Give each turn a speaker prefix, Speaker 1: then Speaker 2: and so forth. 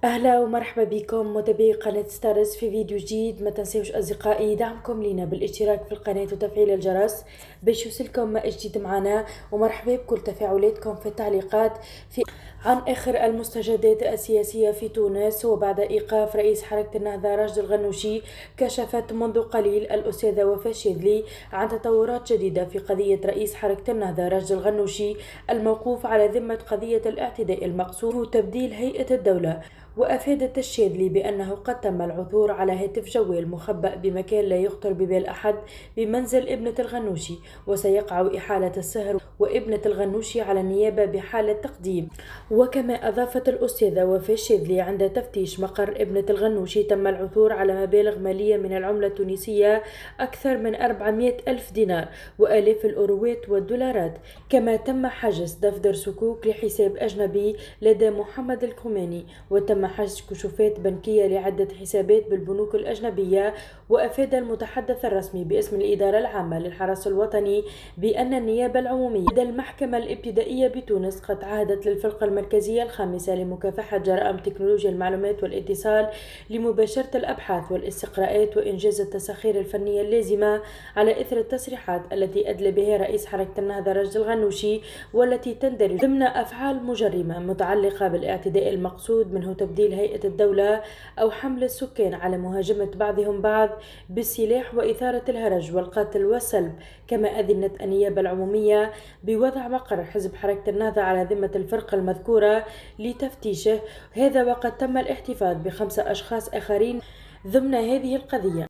Speaker 1: أهلا ومرحبا بكم متابعي قناة ستارز في فيديو جديد. ما تنسوش أصدقائي دعمكم لنا بالاشتراك في القناة وتفعيل الجرس باش يوصلكم ما جديد معنا، ومرحبا بكل تفاعلاتكم في التعليقات عن آخر المستجدات السياسية في تونس. وبعد إيقاف رئيس حركة النهضة راشد الغنوشي، كشفت منذ قليل الأستاذة وفاء الشاذلي عن تطورات جديدة في قضية رئيس حركة النهضة راشد الغنوشي الموقوف على ذمة قضية الاعتداء المقصود وتبديل هيئة الدولة. وأفادت الشاذلي بأنه قد تم العثور على هاتف جوال مخبأ بمكان لا يخطر ببال أحد بمنزل ابنة الغنوشي، وسيقع إحالة السهر وابنة الغنوشي على النيابة بحالة تقديم. وكما أضافت الأستاذة وفاء الشاذلي عند تفتيش مقر ابنة الغنوشي تم العثور على مبالغ مالية من العملة التونسية أكثر من 400 ألف دينار وآلاف الأوروات والدولارات. كما تم حجز دفتر صكوك لحساب أجنبي لدى محمد الكوماني، وتم حجز كشوفات بنكية لعدة حسابات بالبنوك الأجنبية. وأفاد المتحدث الرسمي باسم الإدارة العامة للحرس الوطني بأن النيابة العمومية لدى المحكمة الابتدائية بتونس قد عهدت للفرقة المركزية الخامسة لمكافحة جرائم تكنولوجيا المعلومات والاتصال لمباشرة الأبحاث والاستقراءات وإنجاز التساخير الفنية اللازمة على إثر التصريحات التي أدلى بها رئيس حركة النهضة راشد الغنوشي، والتي تندرج ضمن أفعال مجرمة متعلقة بالاعتداء المقصود منه تبديل هيئة الدولة أو حمل السكان على مهاجمة بعضهم بعض بالسلاح وإثارة الهرج والقتل والسلب. كما أذنت النيابة العمومية بوضع مقر حزب حركة النهضة على ذمة الفرقة المذكورة لتفتيشه، هذا وقد تم الاحتفاظ ب5 أشخاص آخرين ضمن هذه القضية.